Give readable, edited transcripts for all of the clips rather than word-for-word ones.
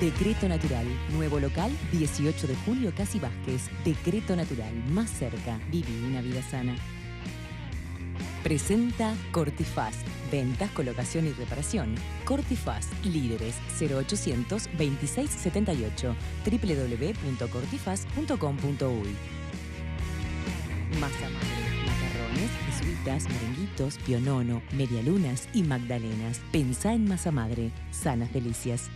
Decreto Natural. Nuevo local, 18 de julio, Casi Vázquez. Decreto Natural. Más cerca. Viví una vida sana. Presenta Cortifaz. Ventas, colocación y reparación. Cortifaz. Líderes 0800 2678. www.cortifaz.com.uy. Masa madre. Macarrones, jesuitas, merenguitos, pionono, medialunas y magdalenas. Pensá en masa madre. Sanas delicias.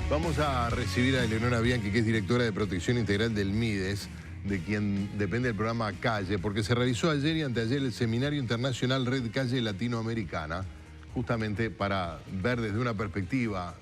Vamos a recibir a Eleonora Bianchi, que es directora de Protección Integral del MIDES, de quien depende el programa Calle, porque se realizó ayer y anteayer el Seminario Internacional Red Calle Latinoamericana, justamente para ver desde una perspectiva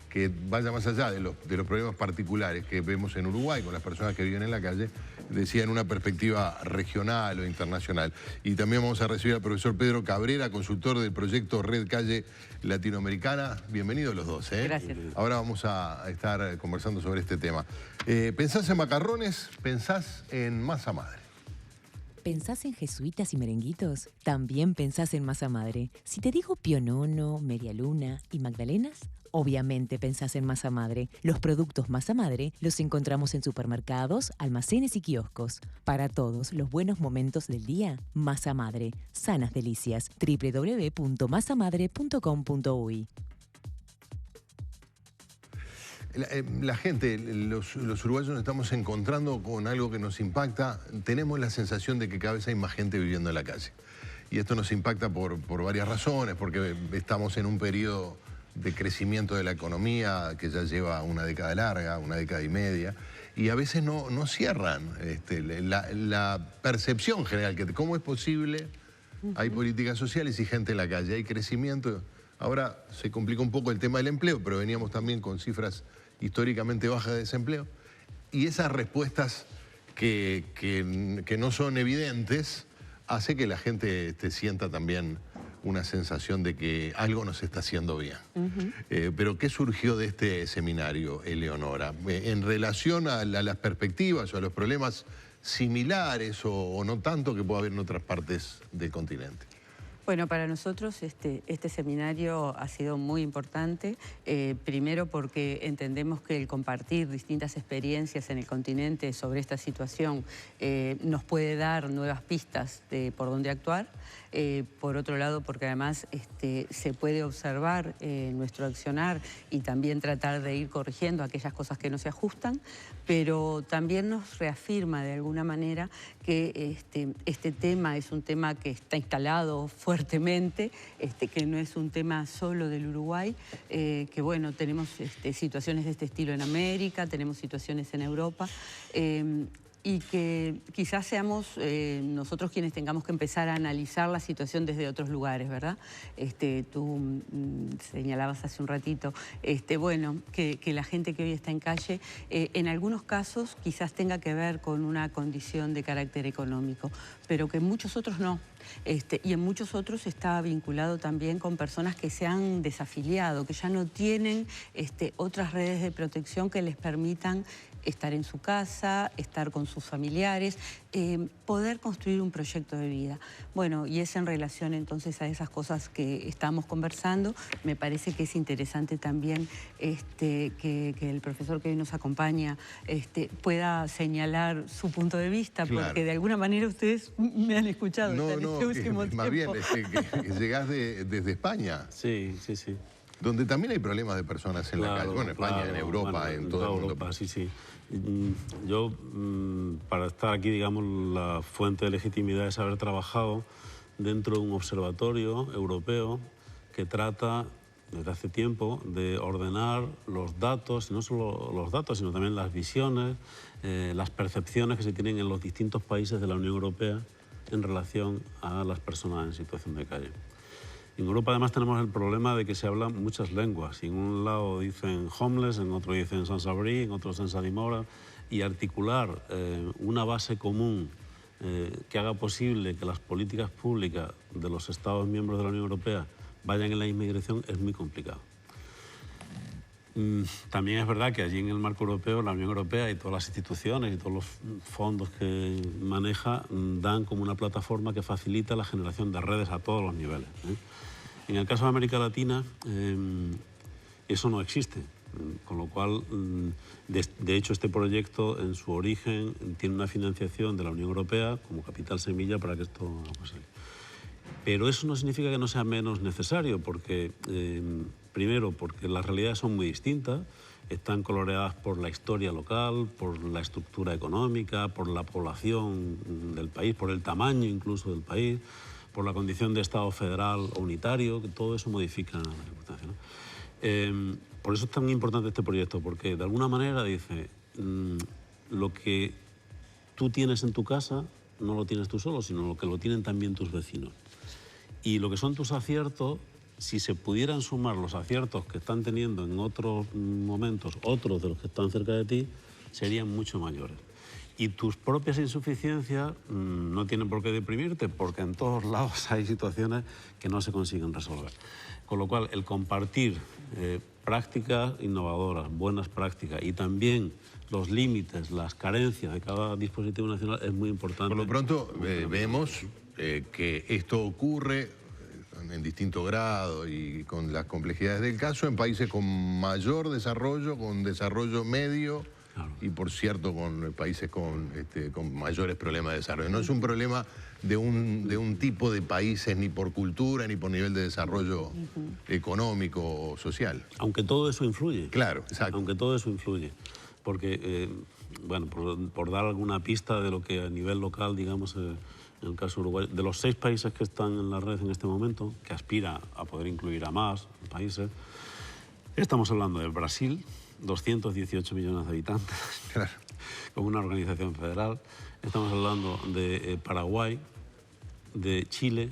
que vaya más allá de los problemas particulares que vemos en Uruguay con las personas que viven en la calle, decía en una perspectiva regional o internacional. Y también vamos a recibir al profesor Pedro Cabrera, consultor del proyecto Red Calle Latinoamericana. Bienvenidos los dos. Gracias. Ahora vamos a estar conversando sobre este tema. ¿Pensás en macarrones? ¿Pensás en masa madre? ¿Pensás en jesuitas y merenguitos? También pensás en masa madre. Si te digo pionono, medialuna y magdalenas, obviamente pensás en masa madre. Los productos masa madre los encontramos en supermercados, almacenes y kioscos. Para todos los buenos momentos del día, masa madre. Sanas delicias. www.masamadre.com.uy. La gente, los uruguayos nos estamos encontrando con algo que nos impacta. Tenemos la sensación de que cada vez hay más gente viviendo en la calle. Y esto nos impacta por varias razones, porque estamos en un periodo de crecimiento de la economía que ya lleva una década larga, una década y media, y a veces no cierran la percepción general, que cómo es posible, hay políticas sociales y gente en la calle, hay crecimiento. Ahora se complica un poco el tema del empleo, pero veníamos también con cifras históricamente bajas de desempleo, y esas respuestas que no son evidentes hace que la gente sienta también una sensación de que algo no se está haciendo bien. Pero ¿qué surgió de este seminario, Eleonora? En relación a las perspectivas o a los problemas similares o no tanto que pueda haber en otras partes del continente. Bueno, para nosotros este seminario ha sido muy importante, primero porque entendemos que el compartir distintas experiencias en el continente sobre esta situación nos puede dar nuevas pistas de por dónde actuar. Por otro lado, porque además se puede observar nuestro accionar y también tratar de ir corrigiendo aquellas cosas que no se ajustan, pero también nos reafirma de alguna manera que este tema es un tema que está instalado fuertemente, que no es un tema solo del Uruguay, que bueno, tenemos situaciones de este estilo en América, tenemos situaciones en Europa, y que quizás seamos nosotros quienes tengamos que empezar a analizar la situación desde otros lugares, ¿verdad? Tú señalabas hace un ratito, bueno, que la gente que hoy está en calle, en algunos casos quizás tenga que ver con una condición de carácter económico, pero que en muchos otros no. Y en muchos otros está vinculado también con personas que se han desafiliado, que ya no tienen otras redes de protección que les permitan estar en su casa, estar con sus familiares, poder construir un proyecto de vida. Bueno, y es en relación entonces a esas cosas que estamos conversando. Me parece que es interesante también que el profesor que hoy nos acompaña pueda señalar su punto de vista, claro, porque de alguna manera ustedes me han escuchado. No, más bien, que llegás desde España. Sí, sí, sí. Donde también hay problemas de personas en la calle. Bueno, en España, en Europa, bueno, en todo el mundo. Europa, sí, sí. Yo, para estar aquí, digamos, la fuente de legitimidad es haber trabajado dentro de un observatorio europeo que trata, desde hace tiempo, de ordenar los datos, y no solo los datos, sino también las visiones, las percepciones que se tienen en los distintos países de la Unión Europea en relación a las personas en situación de calle. En Europa además tenemos el problema de que se hablan muchas lenguas. En un lado dicen homeless, en otro dicen sans-abri, en otro sense-mora, y articular una base común que haga posible que las políticas públicas de los Estados miembros de la Unión Europea vayan en la misma dirección es muy complicado. También es verdad que allí en el marco europeo, la Unión Europea y todas las instituciones y todos los fondos que maneja dan como una plataforma que facilita la generación de redes a todos los niveles. En el caso de América Latina, Eso no existe. Con lo cual, de hecho, este proyecto en su origen tiene una financiación de la Unión Europea como capital semilla para que esto pase. Pero eso no significa que no sea menos necesario, porque, primero, porque las realidades son muy distintas, están coloreadas por la historia local, por la estructura económica, por la población del país, por el tamaño incluso del país, por la condición de Estado federal o unitario, que todo eso modifica la circunstancia, ¿no? Por eso es tan importante este proyecto, porque de alguna manera dice, lo que tú tienes en tu casa no lo tienes tú solo, sino lo que lo tienen también tus vecinos. Y lo que son tus aciertos, si se pudieran sumar los aciertos que están teniendo en otros momentos, otros de los que están cerca de ti, serían mucho mayores. Y tus propias insuficiencias no tienen por qué deprimirte, porque en todos lados hay situaciones que no se consiguen resolver. Con lo cual, el compartir prácticas innovadoras, buenas prácticas, y también los límites, las carencias de cada dispositivo nacional es muy importante. Por lo pronto, vemos que esto ocurre en distinto grado y con las complejidades del caso en países con mayor desarrollo, con desarrollo medio, claro, y por cierto con países con mayores problemas de desarrollo. No es un problema de un tipo de países ni por cultura ni por nivel de desarrollo económico o social. Aunque todo eso influye. Claro, exacto. Aunque todo eso influye. Porque, bueno, por dar alguna pista de lo que a nivel local, digamos, en el caso de Uruguay, de los 6 países que están en la red en este momento, que aspira a poder incluir a más países, estamos hablando de Brasil, 218 millones de habitantes, claro, con una organización federal. Estamos hablando de Paraguay, de Chile,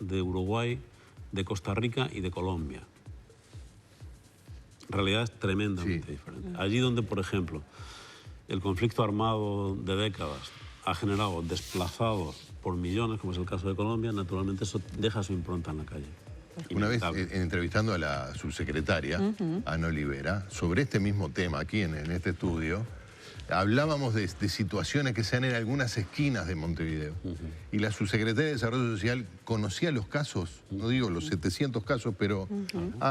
de Uruguay, de Costa Rica y de Colombia. Realidades tremendamente diferentes. Allí donde, por ejemplo, el conflicto armado de décadas ha generado desplazados por millones, como es el caso de Colombia, naturalmente eso deja su impronta en la calle. Una vez entrevistando a la subsecretaria, Ana Olivera, sobre este mismo tema aquí en este estudio, hablábamos de situaciones que se dan en algunas esquinas de Montevideo. Y la subsecretaria de Desarrollo Social conocía los casos, no digo los 700 casos, pero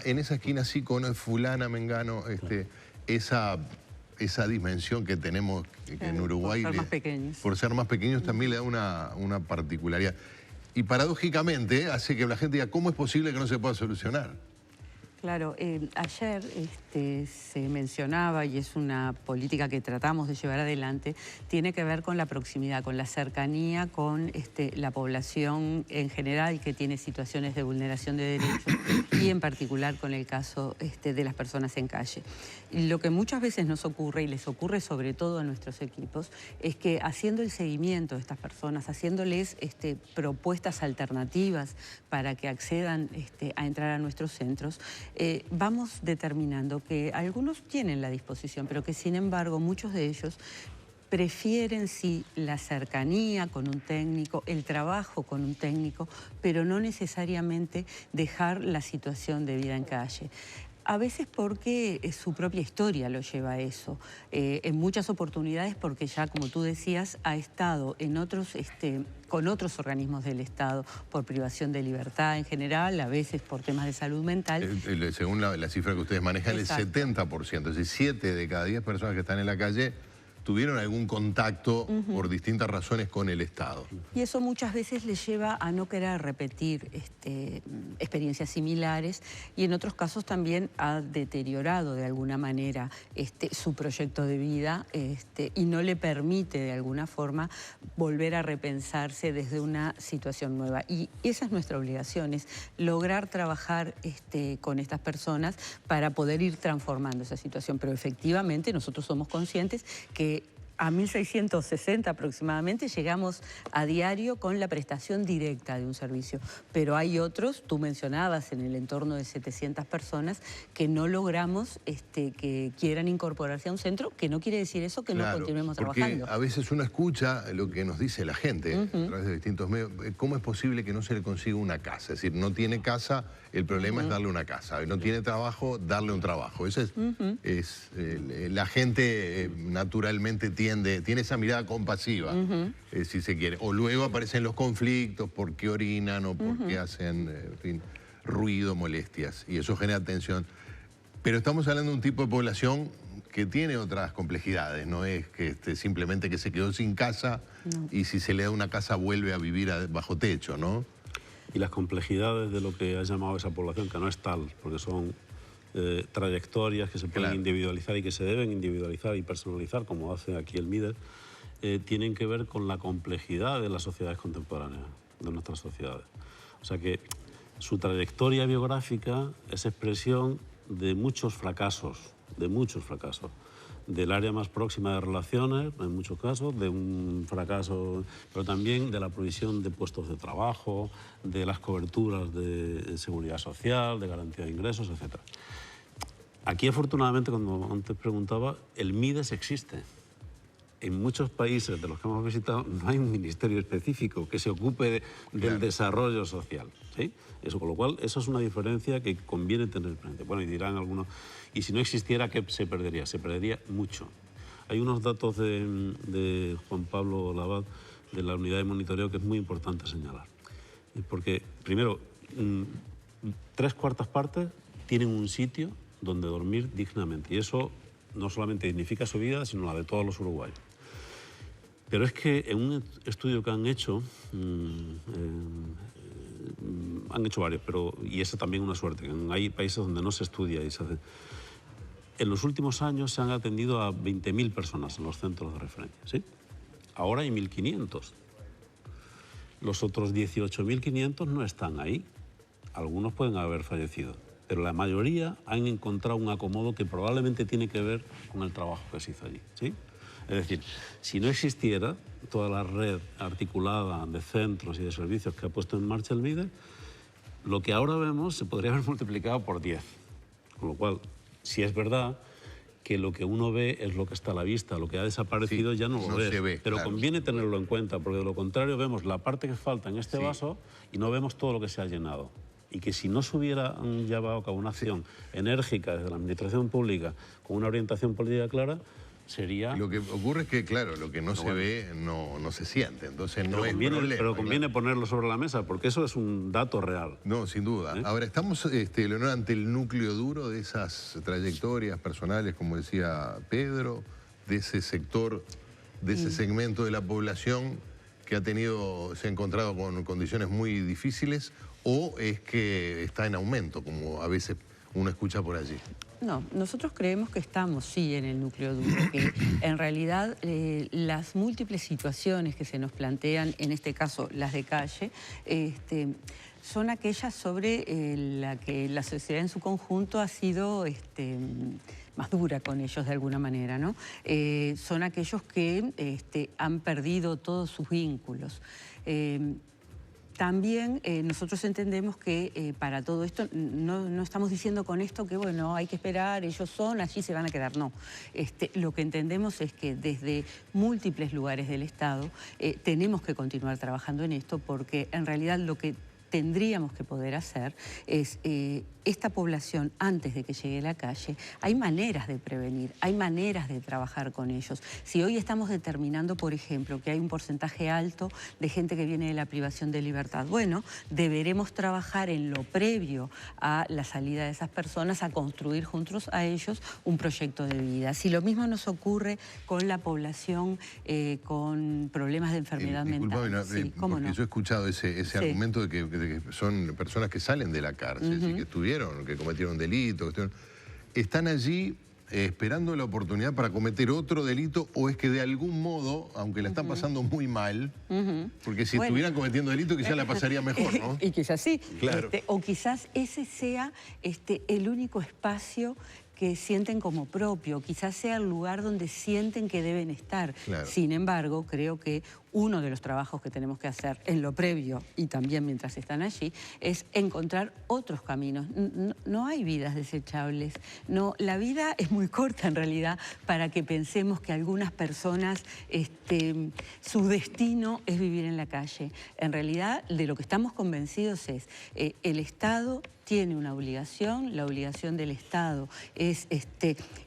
en esa esquina sí conoce fulana, mengano, esa dimensión que tenemos que en Uruguay, por ser más pequeños, también le da una particularidad. Y paradójicamente hace que la gente diga, ¿cómo es posible que no se pueda solucionar? Claro, ayer se mencionaba, y es una política que tratamos de llevar adelante, tiene que ver con la proximidad, con la cercanía con la población en general que tiene situaciones de vulneración de derechos y en particular con el caso de las personas en calle. Lo que muchas veces nos ocurre, y les ocurre sobre todo a nuestros equipos, es que haciendo el seguimiento de estas personas, haciéndoles propuestas alternativas para que accedan a entrar a nuestros centros, vamos determinando que algunos tienen la disposición, pero que sin embargo muchos de ellos prefieren sí la cercanía con un técnico, el trabajo con un técnico, pero no necesariamente dejar la situación de vida en calle. A veces porque su propia historia lo lleva a eso. En muchas oportunidades porque ya, como tú decías, ha estado en otros, con otros organismos del Estado por privación de libertad en general, a veces por temas de salud mental. Según la cifra que ustedes manejan, exacto, el 70%, es decir, 7 de cada 10 personas que están en la calle tuvieron algún contacto por distintas razones con el Estado. Y eso muchas veces les lleva a no querer repetir experiencias similares y en otros casos también ha deteriorado de alguna manera su proyecto de vida y no le permite de alguna forma volver a repensarse desde una situación nueva. Y esa es nuestra obligación, es lograr trabajar con estas personas para poder ir transformando esa situación. Pero efectivamente nosotros somos conscientes que a 1.660 aproximadamente llegamos a diario con la prestación directa de un servicio. Pero hay otros, tú mencionabas en el entorno de 700 personas, que no logramos que quieran incorporarse a un centro, que no quiere decir eso que no continuemos trabajando. A veces uno escucha lo que nos dice la gente a través de distintos medios. ¿Cómo es posible que no se le consiga una casa? Es decir, no tiene casa, el problema es darle una casa. No tiene trabajo, darle un trabajo. Eso la gente naturalmente tiene esa mirada compasiva, si se quiere. O luego aparecen los conflictos, por qué orinan o por qué hacen ruido, molestias. Y eso genera tensión. Pero estamos hablando de un tipo de población que tiene otras complejidades, no es que simplemente que se quedó sin casa y si se le da una casa vuelve a vivir bajo techo, ¿no? Y las complejidades de lo que has llamado esa población, que no es tal, porque son trayectorias que se pueden individualizar y que se deben individualizar y personalizar, como hace aquí el MIDES, tienen que ver con la complejidad de las sociedades contemporáneas, de nuestras sociedades. O sea que su trayectoria biográfica es expresión de muchos fracasos, del área más próxima de relaciones, en muchos casos, de un fracaso, pero también de la provisión de puestos de trabajo, de las coberturas de seguridad social, de garantía de ingresos, etc. Aquí, afortunadamente, como antes preguntaba, el MIDES existe. En muchos países de los que hemos visitado no hay un ministerio específico que se ocupe del desarrollo social, ¿sí? Eso, con lo cual, eso es una diferencia que conviene tener presente. Bueno, y dirán algunos, y si no existiera, ¿qué se perdería? Se perdería mucho. Hay unos datos de Juan Pablo Labat, de la unidad de monitoreo, que es muy importante señalar. Porque, primero, 3/4 partes tienen un sitio donde dormir dignamente. Y eso no solamente dignifica su vida, sino la de todos los uruguayos. Pero es que en un estudio que han hecho varios, y esa también una suerte, hay países donde no se estudia y se hace. En los últimos años se han atendido a 20.000 personas en los centros de referencia, ¿sí? Ahora hay 1.500. Los otros 18.500 no están ahí. Algunos pueden haber fallecido, pero la mayoría han encontrado un acomodo que probablemente tiene que ver con el trabajo que se hizo allí, ¿sí? Es decir, si no existiera toda la red articulada de centros y de servicios que ha puesto en marcha el MIDES, lo que ahora vemos se podría haber multiplicado por 10. Con lo cual, si es verdad que lo que uno ve es lo que está a la vista, lo que ha desaparecido ya no lo ves. Pero conviene tenerlo en cuenta, porque de lo contrario vemos la parte que falta en este vaso y no vemos todo lo que se ha llenado. Y que si no se hubiera llevado a cabo una acción enérgica desde la administración pública con una orientación política clara, sería... Lo que ocurre es que, claro, lo que no se ve no se siente, entonces no es problema. Pero conviene ponerlo sobre la mesa, porque eso es un dato real. No, sin duda. Ahora, estamos, Leonor, ante el núcleo duro de esas trayectorias personales, como decía Pedro, de ese sector, de ese segmento de la población que se ha encontrado con condiciones muy difíciles, o es que está en aumento, como a veces uno escucha por allí. No, nosotros creemos que estamos, sí, en el núcleo duro, que en realidad las múltiples situaciones que se nos plantean, en este caso las de calle, son aquellas sobre la que la sociedad en su conjunto ha sido más dura con ellos de alguna manera, ¿no? Son aquellos que han perdido todos sus vínculos. También nosotros entendemos que para todo esto, no estamos diciendo con esto que, bueno, hay que esperar, ellos son, allí se van a quedar, no. Lo que entendemos es que desde múltiples lugares del Estado tenemos que continuar trabajando en esto, porque en realidad lo que tendríamos que poder hacer es esta población, antes de que llegue a la calle, hay maneras de prevenir, hay maneras de trabajar con ellos. Si hoy estamos determinando, por ejemplo, que hay un porcentaje alto de gente que viene de la privación de libertad, bueno, deberemos trabajar en lo previo a la salida de esas personas, a construir juntos a ellos un proyecto de vida. Si lo mismo nos ocurre con la población con problemas de enfermedad mental. Sí, porque yo he escuchado ese argumento de que son personas que salen de la cárcel, y que que cometieron delitos, ¿están allí esperando la oportunidad para cometer otro delito, o es que de algún modo, aunque la están pasando muy mal, porque si estuvieran cometiendo delito quizás la pasaría mejor, ¿no? Y quizás sí, claro. O quizás ese sea el único espacio que sienten como propio, quizás sea el lugar donde sienten que deben estar. Claro. Sin embargo, creo que uno de los trabajos que tenemos que hacer en lo previo y también mientras están allí es encontrar otros caminos. No hay vidas desechables. No, la vida es muy corta en realidad para que pensemos que algunas personas su destino es vivir en la calle. En realidad, de lo que estamos convencidos es el Estado tiene una obligación, la obligación del Estado es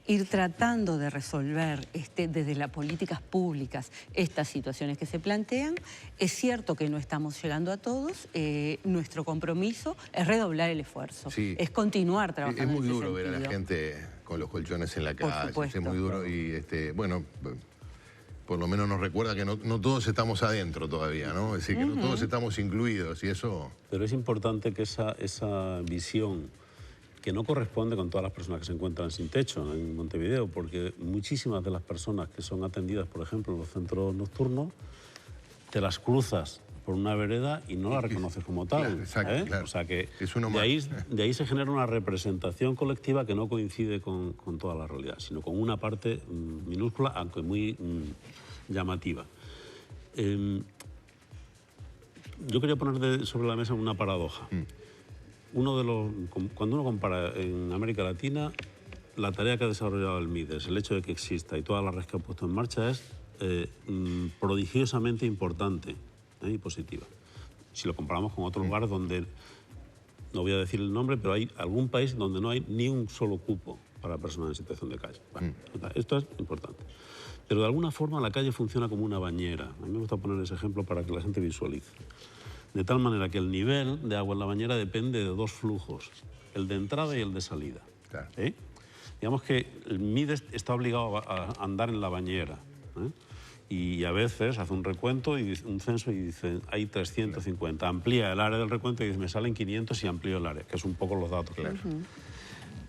ir tratando de resolver desde las políticas públicas estas situaciones que se se plantean. Es cierto que no estamos llegando a todos. Nuestro compromiso es redoblar el esfuerzo, Sí. es continuar trabajando. Es muy en ese duro ver a la sentido. gente con los colchones en la calle, supuesto. es muy duro y bueno, por lo menos nos recuerda que no todos estamos adentro todavía, ¿no? Es decir, que no todos estamos incluidos y eso... Pero es importante que esa visión, que no corresponde con todas las personas que se encuentran sin techo en Montevideo, porque muchísimas de las personas que son atendidas, por ejemplo, en los centros nocturnos, te las cruzas por una vereda y no la reconoces como tal. Claro, exacto, claro. O sea que Es uno de ahí se genera una representación colectiva que no coincide con toda la realidad, sino con una parte minúscula, aunque muy llamativa. Yo quería poner sobre la mesa una paradoja. Cuando uno compara en América Latina, la tarea que ha desarrollado el MIDES, el hecho de que exista y toda la red que ha puesto en marcha es prodigiosamente importante y positiva. Si lo comparamos con otros lugares donde, no voy a decir el nombre, pero hay algún país donde no hay ni un solo cupo para personas en situación de calle. Bueno, esto es importante. Pero de alguna forma la calle funciona como una bañera. A mí me gusta poner ese ejemplo para que la gente visualice. De tal manera que el nivel de agua en la bañera depende de dos flujos, el de entrada y el de salida. Claro. Digamos que el MIDES está obligado a andar en la bañera. Y a veces hace un recuento y un censo y dice, hay 350. Amplía el área del recuento y dice, me salen 500 y amplío el área, que es un poco los datos. Claro.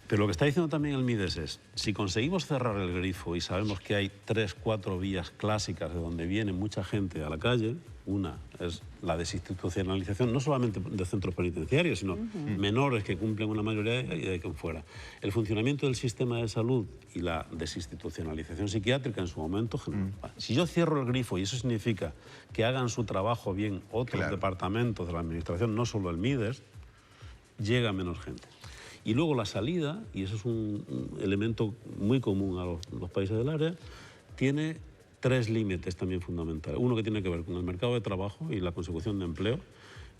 Pero lo que está diciendo también el MIDES es, si conseguimos cerrar el grifo y sabemos que hay 3, 4 vías clásicas de donde viene mucha gente a la calle, una es la desinstitucionalización, no solamente de centros penitenciarios, sino menores que cumplen una mayoría y de quien fuera. El funcionamiento del sistema de salud y la desinstitucionalización psiquiátrica en su momento. Si yo cierro el grifo y eso significa que hagan su trabajo bien otros departamentos de la administración, no solo el MIDES, llega menos gente. Y luego la salida, y eso es un elemento muy común a los países del área, tiene 3 límites también fundamentales. Uno que tiene que ver con el mercado de trabajo y la consecución de empleo.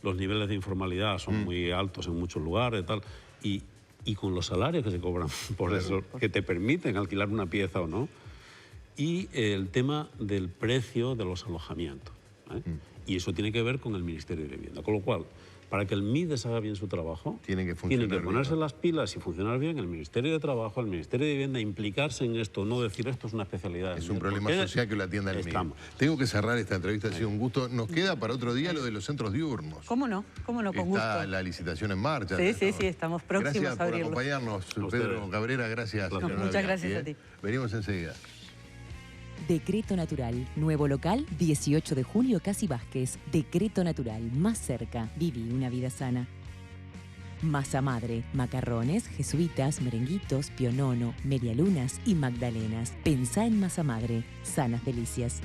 Los niveles de informalidad son muy altos en muchos lugares, tal, y con los salarios que se cobran por eso, que te permiten alquilar una pieza o no. Y el tema del precio de los alojamientos. Y eso tiene que ver con el Ministerio de Vivienda. Con lo cual, para que el MIDES haga bien su trabajo, tiene que ponerse las pilas y funcionar bien el Ministerio de Trabajo, el Ministerio de Vivienda, implicarse en esto, no decir esto es una especialidad. Es un problema social que lo atienda el MIDES. Tengo que cerrar esta entrevista, ha sido un gusto. Nos queda para otro día lo de los centros diurnos. ¿Cómo no? ¿Cómo no? Con Está gusto. la licitación en marcha. Sí, estamos próximos a abrirlo. Gracias por acompañarnos, Pedro Cabrera, gracias. Muchas gracias a ti. Venimos enseguida. Decreto Natural. Nuevo local, 18 de junio, Casi Vázquez. Decreto Natural. Más cerca. Viví una vida sana. Masa madre. Macarrones, jesuitas, merenguitos, pionono, medialunas y magdalenas. Pensá en masa madre. Sanas delicias.